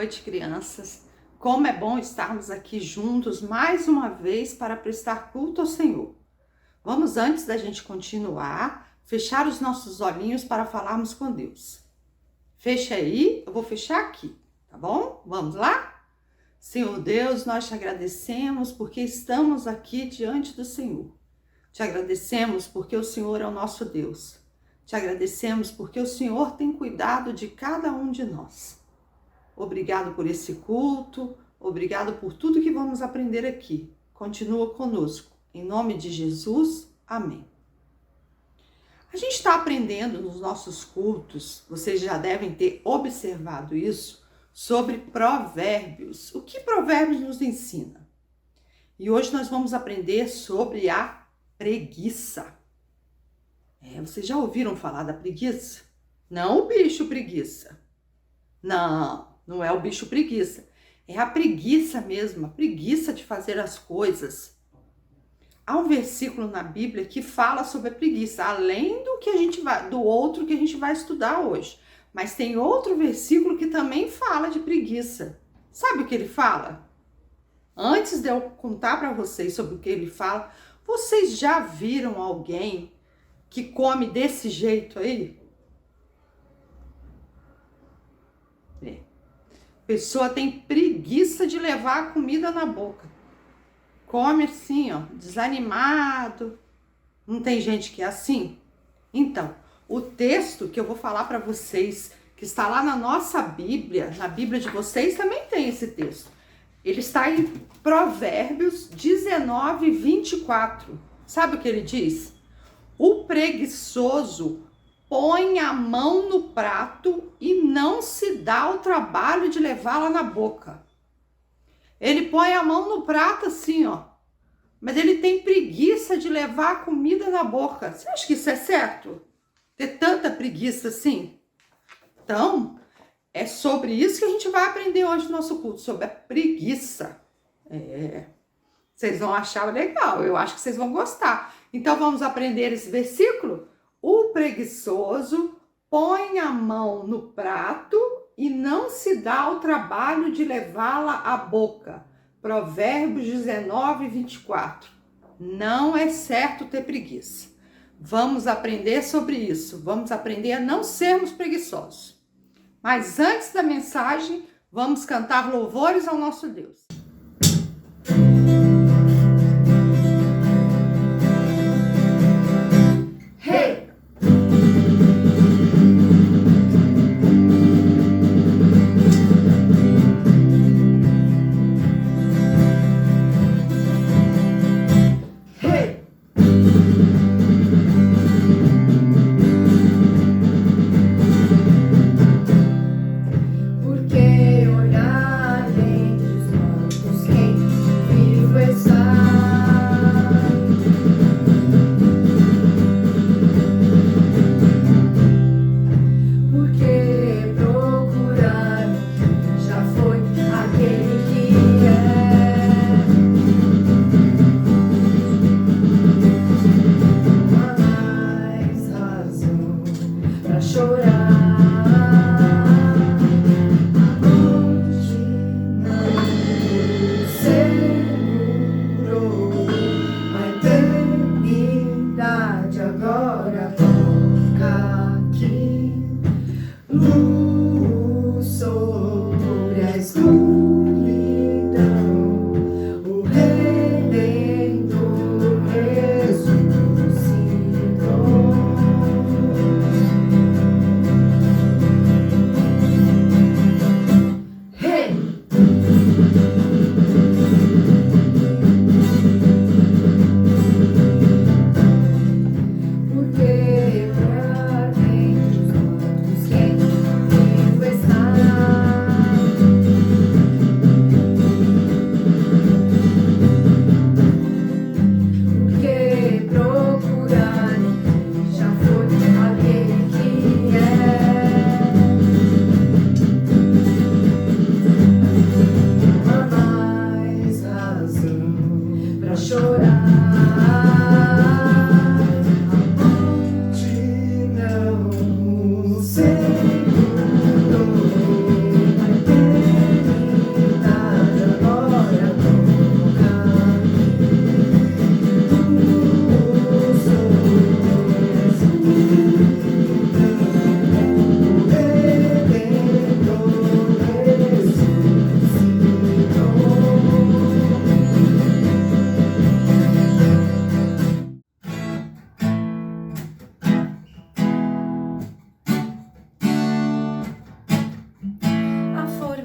noite, crianças. Como é bom estarmos aqui juntos mais uma vez para prestar culto ao Senhor. Vamos, antes da gente continuar, fechar os nossos olhinhos para falarmos com Deus. Fecha aí, eu vou fechar aqui, tá bom? Vamos lá? Senhor Deus, nós te agradecemos porque estamos aqui diante do Senhor. Te agradecemos porque o Senhor é o nosso Deus. Te agradecemos porque o Senhor tem cuidado de cada um de nós. Obrigado por esse culto, obrigado por tudo que vamos aprender aqui. Continua conosco. Em nome de Jesus, amém. A gente está aprendendo nos nossos cultos, vocês já devem ter observado isso, sobre provérbios. O que provérbios nos ensina? E hoje nós vamos aprender sobre a preguiça. Vocês já ouviram falar da preguiça? Não o bicho preguiça. Não é o bicho preguiça. É a preguiça mesmo, a preguiça de fazer as coisas. Há um versículo na Bíblia que fala sobre a preguiça, além do outro que a gente vai estudar hoje. Mas tem outro versículo que também fala de preguiça. Sabe o que ele fala? Antes de eu contar para vocês sobre o que ele fala, vocês já viram alguém que come desse jeito aí? A pessoa tem preguiça de levar a comida na boca. Come assim, ó, desanimado. Não tem gente que é assim? Então, o texto que eu vou falar para vocês, que está lá na nossa Bíblia, na Bíblia de vocês também tem esse texto. Ele está em Provérbios 19, 24. Sabe o que ele diz? O preguiçoso põe a mão no prato e não se dá o trabalho de levá-la na boca. Ele põe a mão no prato assim, ó. Mas ele tem preguiça de levar a comida na boca. Você acha que isso é certo? Ter tanta preguiça assim? Então, é sobre isso que a gente vai aprender hoje no nosso culto, sobre a preguiça. Vocês vão achar legal, eu acho que vocês vão gostar. Então, vamos aprender esse versículo? O preguiçoso põe a mão no prato e não se dá o trabalho de levá-la à boca. Provérbios 19, 24. Não é certo ter preguiça. Vamos aprender sobre isso. Vamos aprender a não sermos preguiçosos. Mas antes da mensagem, vamos cantar louvores ao nosso Deus.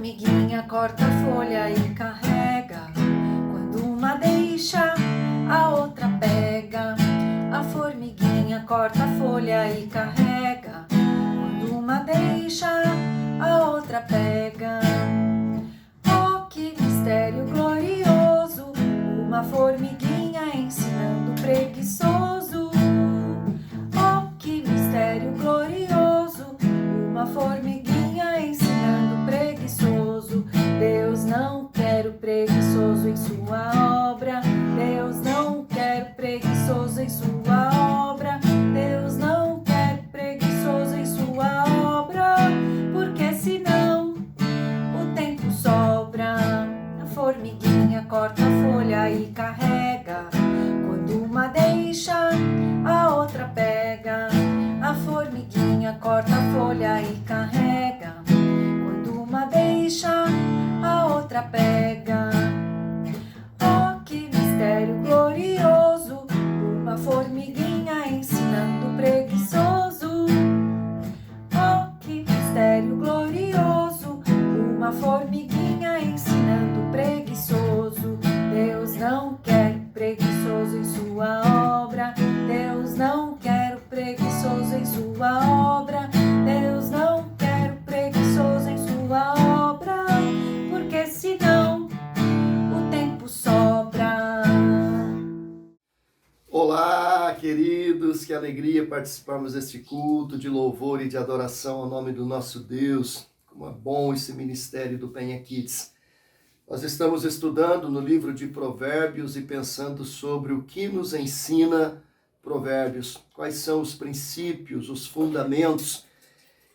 formiguinha corta a folha e carrega. Quando uma deixa, a outra pega. A formiguinha corta a folha e carrega. Quando uma deixa, a outra pega. Oh, que mistério glorioso! Uma formiguinha ensinando o preguiçoso. Oh, que mistério glorioso! Uma formiguinha ensinando o preguiçoso. Deus não quer o preguiçoso em sua obra. Deus não quer o preguiçoso em sua obra. Deus não quer o preguiçoso em sua obra. Porque senão o tempo sobra. A formiguinha corta a folha e carrega. Quando uma deixa, a outra pega. A formiguinha corta a folha e carrega. Quando uma deixa, a outra pega. Oh, que mistério glorioso! Uma formiguinha ensinando o preguiçoso. Oh, que mistério glorioso! Uma formiguinha ensinando o preguiçoso. Deus não quer preguiçoso em sua obra. Deus não quer o preguiçoso em sua obra. Deus não quer o preguiçoso em sua obra. Porque senão o tempo sobra. Olá, queridos, que alegria participarmos deste culto de louvor e de adoração ao nome do nosso Deus. Como é bom esse ministério do Penha Kids. Nós estamos estudando no livro de Provérbios e pensando sobre o que nos ensina Provérbios, quais são os princípios, os fundamentos.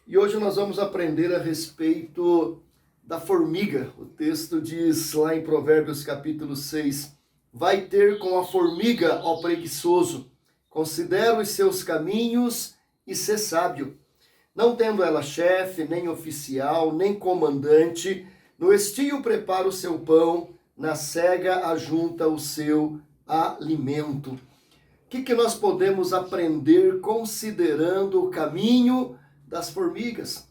E hoje nós vamos aprender a respeito da formiga. O texto diz lá em Provérbios capítulo 6, vai ter com a formiga, ó preguiçoso, considera os seus caminhos e sê sábio. Não tendo ela chefe, nem oficial, nem comandante, no estio prepara o seu pão, na cega ajunta o seu alimento. O que nós podemos aprender considerando o caminho das formigas?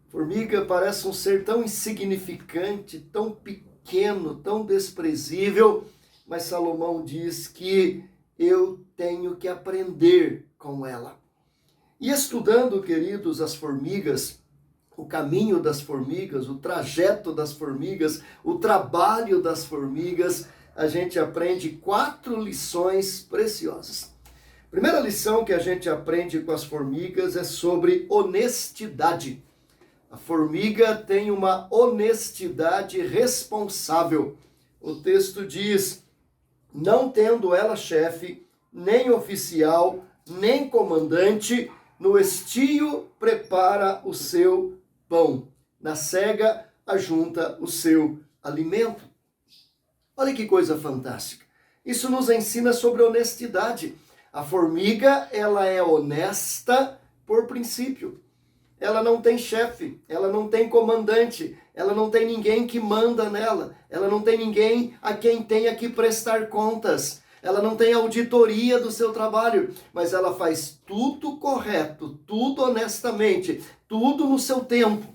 Formiga parece um ser tão insignificante, tão pequeno, tão desprezível, mas Salomão diz que eu tenho que aprender com ela. E estudando, queridos, as formigas, o caminho das formigas, o trajeto das formigas, o trabalho das formigas, a gente aprende 4 lições preciosas. A primeira lição que a gente aprende com as formigas é sobre honestidade. A formiga tem uma honestidade responsável. O texto diz, não tendo ela chefe, nem oficial, nem comandante, no estio prepara o seu pão, na cega ajunta o seu alimento. Olha que coisa fantástica. Isso nos ensina sobre honestidade. A formiga, ela é honesta por princípio. Ela não tem chefe, ela não tem comandante, ela não tem ninguém que manda nela, ela não tem ninguém a quem tenha que prestar contas, ela não tem auditoria do seu trabalho, mas ela faz tudo correto, tudo honestamente, tudo no seu tempo.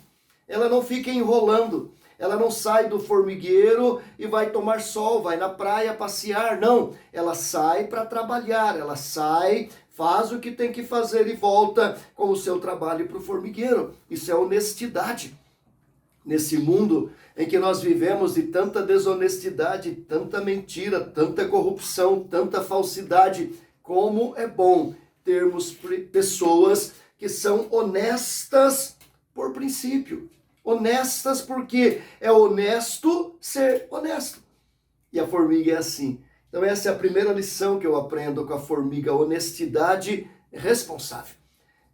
Ela não fica enrolando, ela não sai do formigueiro e vai tomar sol, vai na praia passear, não. Ela sai para trabalhar, ela sai, faz o que tem que fazer e volta com o seu trabalho para o formigueiro. Isso é honestidade. Nesse mundo em que nós vivemos de tanta desonestidade, tanta mentira, tanta corrupção, tanta falsidade, como é bom termos pessoas que são honestas por princípio. Honestas porque é honesto ser honesto. E a formiga é assim. Então essa é a primeira lição que eu aprendo com a formiga, honestidade responsável.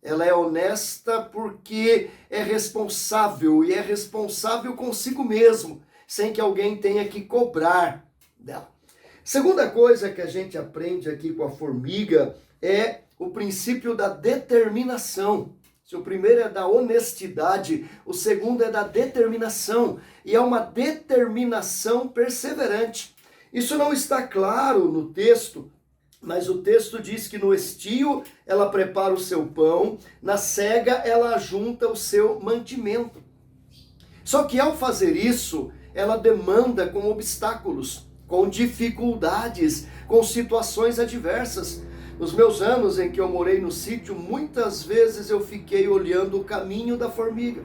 Ela é honesta porque é responsável e é responsável consigo mesmo, sem que alguém tenha que cobrar dela. Segunda coisa que a gente aprende aqui com a formiga é o princípio da determinação. Se o primeiro é da honestidade, o segundo é da determinação. E é uma determinação perseverante. Isso não está claro no texto, mas o texto diz que no estio ela prepara o seu pão, na cega ela ajunta o seu mantimento. Só que ao fazer isso, ela demanda com obstáculos, com dificuldades, com situações adversas. Nos meus anos em que eu morei no sítio, muitas vezes eu fiquei olhando o caminho da formiga.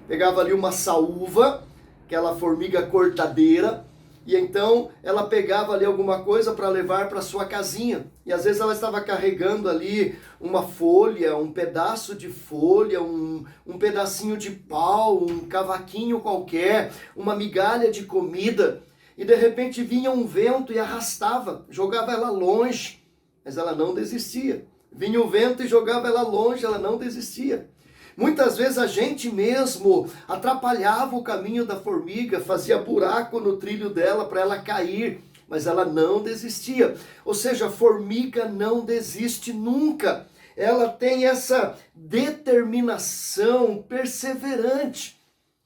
Pegava ali uma saúva, aquela formiga cortadeira, e então ela pegava ali alguma coisa para levar para sua casinha. E às vezes ela estava carregando ali uma folha, um pedaço de folha, um pedacinho de pau, um cavaquinho qualquer, uma migalha de comida. E de repente vinha um vento e arrastava, jogava ela longe, mas ela não desistia. Vinha o vento e jogava ela longe, ela não desistia. Muitas vezes a gente mesmo atrapalhava o caminho da formiga, fazia buraco no trilho dela para ela cair, mas ela não desistia. Ou seja, a formiga não desiste nunca. Ela tem essa determinação perseverante.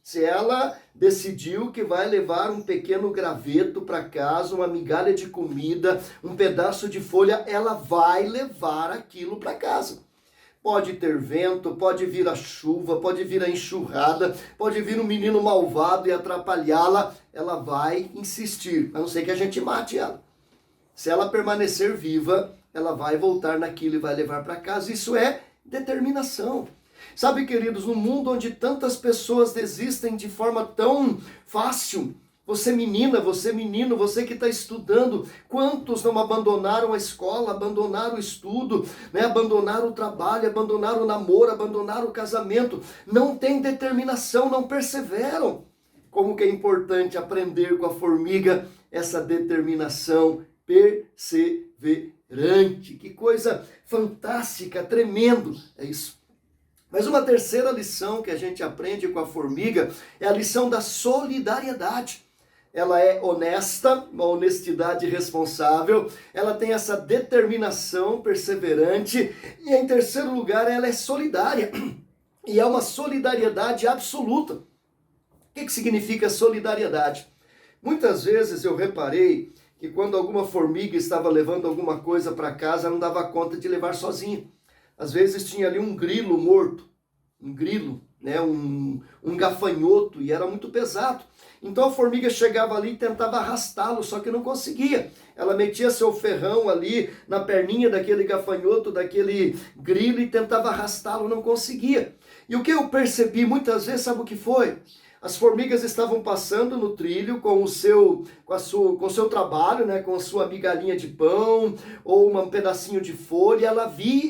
Se ela decidiu que vai levar um pequeno graveto para casa, uma migalha de comida, um pedaço de folha, ela vai levar aquilo para casa. Pode ter vento, pode vir a chuva, pode vir a enxurrada, pode vir um menino malvado e atrapalhá-la, ela vai insistir, a não ser que a gente mate ela. Se ela permanecer viva, ela vai voltar naquilo e vai levar para casa. Isso é determinação. Sabe, queridos, no mundo onde tantas pessoas desistem de forma tão fácil, você menina, você menino, você que está estudando, quantos não abandonaram a escola, abandonaram o estudo, né? Abandonaram o trabalho, abandonaram o namoro, abandonaram o casamento, não têm determinação, não perseveram. Como que é importante aprender com a formiga essa determinação perseverante. Que coisa fantástica, tremendo, é isso. Mas uma terceira lição que a gente aprende com a formiga é a lição da solidariedade. Ela é honesta, uma honestidade responsável, ela tem essa determinação perseverante e, em terceiro lugar, ela é solidária. E é uma solidariedade absoluta. O que significa solidariedade? Muitas vezes eu reparei que quando alguma formiga estava levando alguma coisa para casa, não dava conta de levar sozinha. Às vezes tinha ali um grilo morto, um grilo, né, um gafanhoto, e era muito pesado. Então a formiga chegava ali e tentava arrastá-lo, só que não conseguia. Ela metia seu ferrão ali na perninha daquele gafanhoto, daquele grilo, e tentava arrastá-lo, não conseguia. E o que eu percebi muitas vezes, sabe o que foi? As formigas estavam passando no trilho com o seu trabalho, né, com a sua migalhinha de pão ou um pedacinho de folha.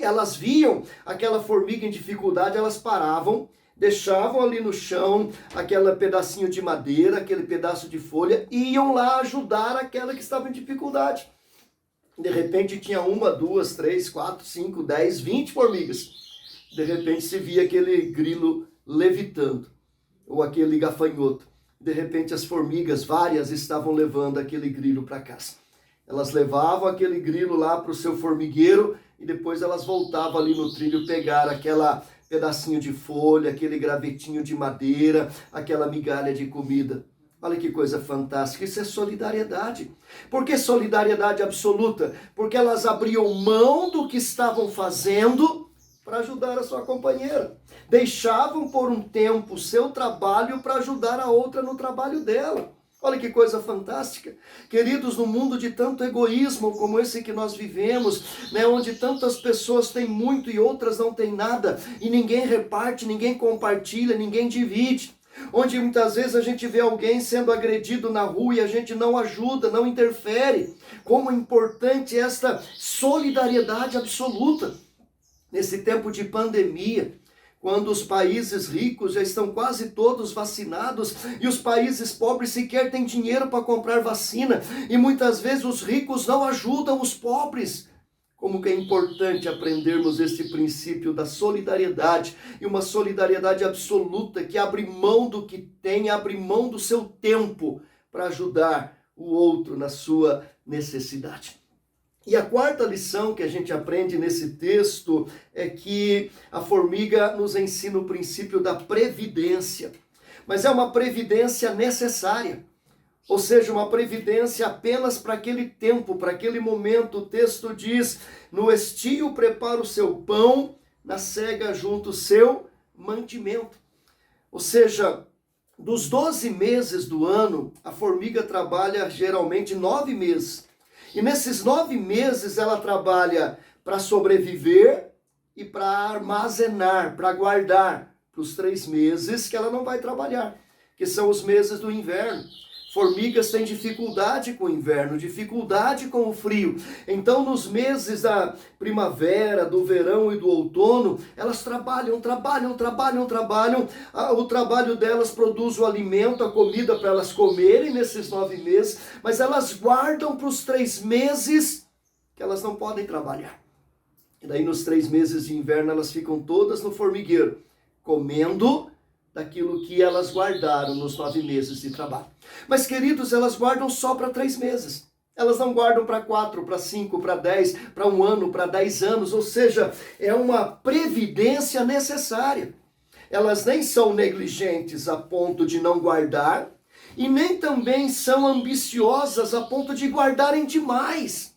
Elas viam aquela formiga em dificuldade, elas paravam, deixavam ali no chão aquele pedacinho de madeira, aquele pedaço de folha, e iam lá ajudar aquela que estava em dificuldade. De repente tinha 1, 2, 3, 4, 5, 10, 20 formigas. De repente se via aquele grilo levitando, ou aquele gafanhoto. De repente as formigas, várias, estavam levando aquele grilo para casa. Elas levavam aquele grilo lá para o seu formigueiro e depois elas voltavam ali no trilho pegar aquela pedacinho de folha, aquele gravetinho de madeira, aquela migalha de comida. Olha que coisa fantástica, isso é solidariedade. Por que solidariedade absoluta? Porque elas abriam mão do que estavam fazendo para ajudar a sua companheira. Deixavam por um tempo o seu trabalho para ajudar a outra no trabalho dela. Olha que coisa fantástica. Queridos, no mundo de tanto egoísmo como esse que nós vivemos, né, onde tantas pessoas têm muito e outras não têm nada, e ninguém reparte, ninguém compartilha, ninguém divide, onde muitas vezes a gente vê alguém sendo agredido na rua e a gente não ajuda, não interfere. Como é importante esta solidariedade absoluta. Nesse tempo de pandemia, quando os países ricos já estão quase todos vacinados e os países pobres sequer têm dinheiro para comprar vacina, e muitas vezes os ricos não ajudam os pobres. Como que é importante aprendermos este princípio da solidariedade, e uma solidariedade absoluta que abre mão do que tem, abre mão do seu tempo para ajudar o outro na sua necessidade. E a quarta lição que a gente aprende nesse texto é que a formiga nos ensina o princípio da previdência. Mas é uma previdência necessária, ou seja, uma previdência apenas para aquele tempo, para aquele momento. O texto diz: no estio prepara o seu pão, na cega junta o seu mantimento. Ou seja, dos 12 meses do ano, a formiga trabalha geralmente 9 meses. E nesses 9 meses ela trabalha para sobreviver e para armazenar, para guardar para os 3 meses que ela não vai trabalhar, que são os meses do inverno. Formigas têm dificuldade com o inverno, dificuldade com o frio. Então, nos meses da primavera, do verão e do outono, elas trabalham. O trabalho delas produz o alimento, a comida para elas comerem nesses 9 meses, mas elas guardam para os 3 meses que elas não podem trabalhar. E daí, nos 3 meses de inverno, elas ficam todas no formigueiro, comendo daquilo que elas guardaram nos 9 meses de trabalho. Mas, queridos, elas guardam só para 3 meses. Elas não guardam para 4, para 5, para 10, para 1 ano, para 10 anos. Ou seja, é uma previdência necessária. Elas nem são negligentes a ponto de não guardar e nem também são ambiciosas a ponto de guardarem demais.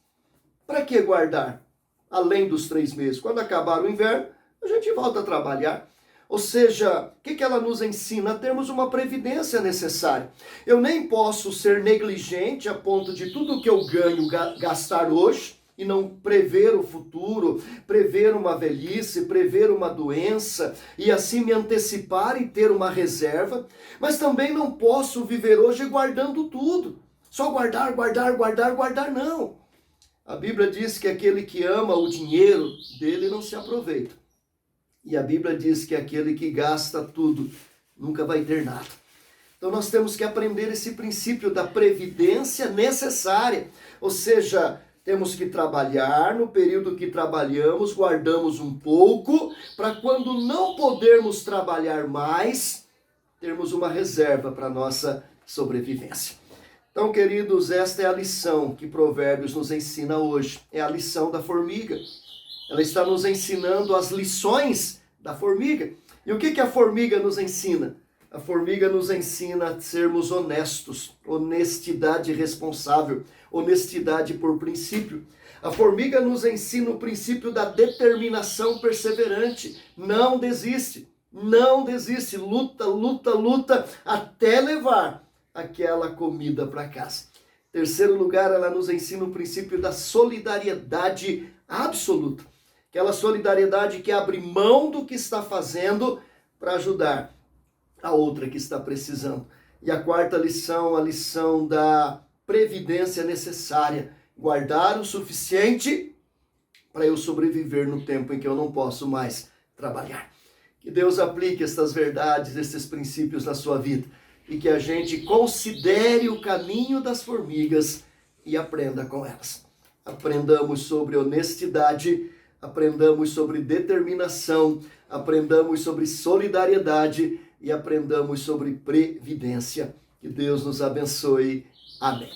Para que guardar? Além dos 3 meses. Quando acabar o inverno, a gente volta a trabalhar. Ou seja, o que ela nos ensina? A termos uma previdência necessária. Eu nem posso ser negligente a ponto de tudo que eu ganho gastar hoje e não prever o futuro, prever uma velhice, prever uma doença e assim me antecipar e ter uma reserva. Mas também não posso viver hoje guardando tudo. Só guardar, não. A Bíblia diz que aquele que ama o dinheiro dele não se aproveita. E a Bíblia diz que aquele que gasta tudo nunca vai ter nada. Então nós temos que aprender esse princípio da previdência necessária. Ou seja, temos que trabalhar, no período que trabalhamos, guardamos um pouco, para quando não podermos trabalhar mais, termos uma reserva para a nossa sobrevivência. Então, queridos, esta é a lição que Provérbios nos ensina hoje. É a lição da formiga. Ela está nos ensinando as lições da formiga. E o que a formiga nos ensina? A formiga nos ensina a sermos honestos, honestidade responsável, honestidade por princípio. A formiga nos ensina o princípio da determinação perseverante. Não desiste, luta até levar aquela comida para casa. Em terceiro lugar, ela nos ensina o princípio da solidariedade absoluta. Aquela solidariedade que abre mão do que está fazendo para ajudar a outra que está precisando. E a quarta lição, a lição da previdência necessária. Guardar o suficiente para eu sobreviver no tempo em que eu não posso mais trabalhar. Que Deus aplique estas verdades, esses princípios na sua vida. E que a gente considere o caminho das formigas e aprenda com elas. Aprendamos sobre honestidade, aprendamos sobre determinação, aprendamos sobre solidariedade e aprendamos sobre previdência. Que Deus nos abençoe. Amém.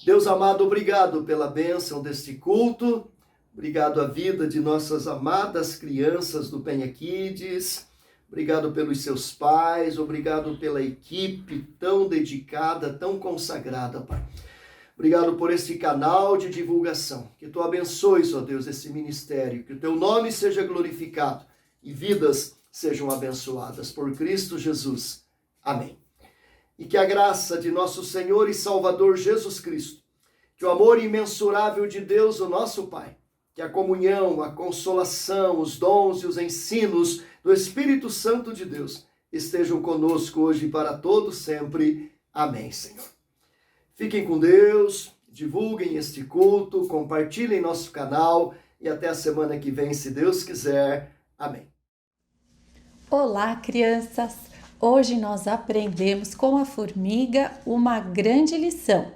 Deus amado, obrigado pela bênção deste culto. Obrigado à vida de nossas amadas crianças do Penha Kids. Obrigado pelos seus pais. Obrigado pela equipe tão dedicada, tão consagrada, Pai. Obrigado por esse canal de divulgação. Que Tu abençoes, ó Deus, esse ministério. Que o Teu nome seja glorificado e vidas sejam abençoadas. Por Cristo Jesus. Amém. E que a graça de nosso Senhor e Salvador Jesus Cristo, que o amor imensurável de Deus, o nosso Pai, que a comunhão, a consolação, os dons e os ensinos do Espírito Santo de Deus estejam conosco hoje e para todos sempre. Amém, Senhor. Fiquem com Deus, divulguem este culto, compartilhem nosso canal e até a semana que vem, se Deus quiser. Amém. Olá, crianças! Hoje nós aprendemos com a formiga uma grande lição,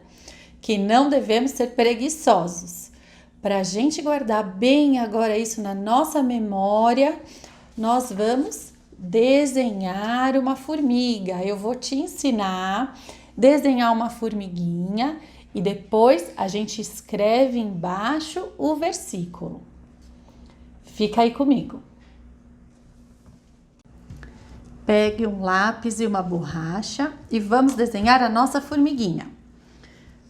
que não devemos ser preguiçosos. Para a gente guardar bem agora isso na nossa memória, nós vamos desenhar uma formiga. Eu vou te ensinar desenhar uma formiguinha e depois a gente escreve embaixo o versículo. Fica aí comigo. Pegue um lápis e uma borracha e vamos desenhar a nossa formiguinha.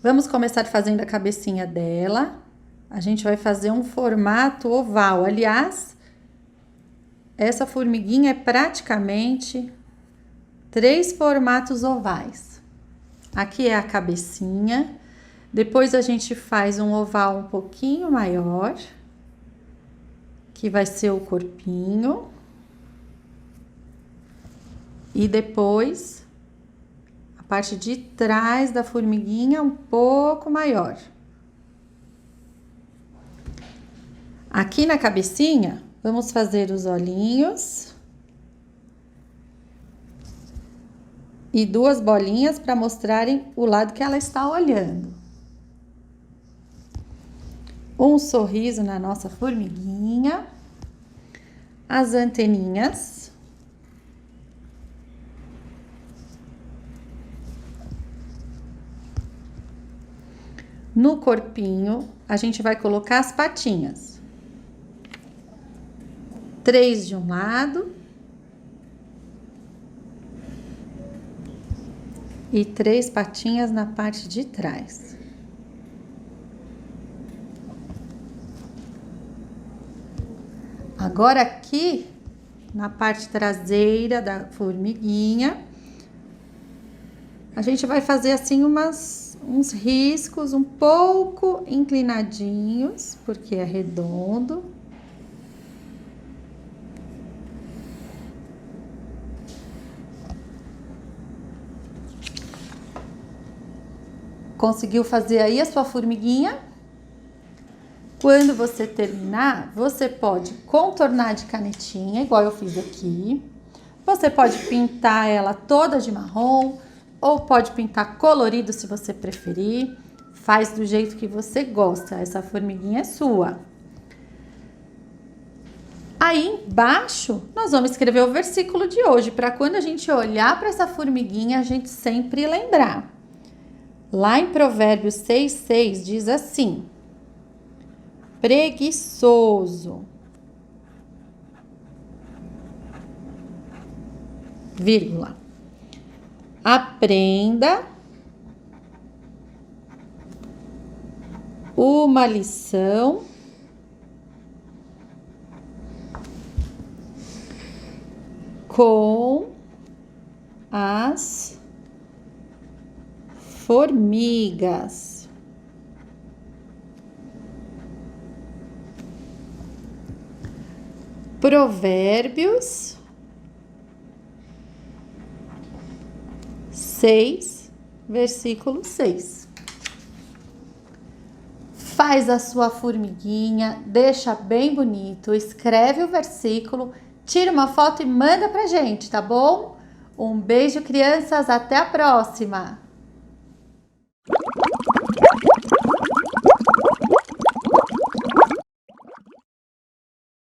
Vamos começar fazendo a cabecinha dela. A gente vai fazer um formato oval. Aliás, essa formiguinha é praticamente 3 formatos ovais. Aqui é a cabecinha, depois a gente faz um oval um pouquinho maior, que vai ser o corpinho, e depois a parte de trás da formiguinha um pouco maior. Aqui na cabecinha, vamos fazer os olhinhos e 2 bolinhas para mostrarem o lado que ela está olhando. Um sorriso na nossa formiguinha, as anteninhas. No corpinho, a gente vai colocar as patinhas. 3 de um lado e 3 patinhas na parte de trás. Agora aqui, na parte traseira da formiguinha, a gente vai fazer assim uns riscos um pouco inclinadinhos, porque é redondo. Conseguiu fazer aí a sua formiguinha? Quando você terminar, você pode contornar de canetinha, igual eu fiz aqui. Você pode pintar ela toda de marrom, ou pode pintar colorido se você preferir. Faz do jeito que você gosta, essa formiguinha é sua. Aí embaixo, nós vamos escrever o versículo de hoje, para quando a gente olhar para essa formiguinha, a gente sempre lembrar. Lá em Provérbios 6:6 diz assim: preguiçoso, vírgula, aprenda uma lição com as formigas. Provérbios 6, versículo 6. Faz a sua formiguinha, deixa bem bonito, escreve o versículo, tira uma foto e manda pra gente, tá bom? Um beijo, crianças, até a próxima!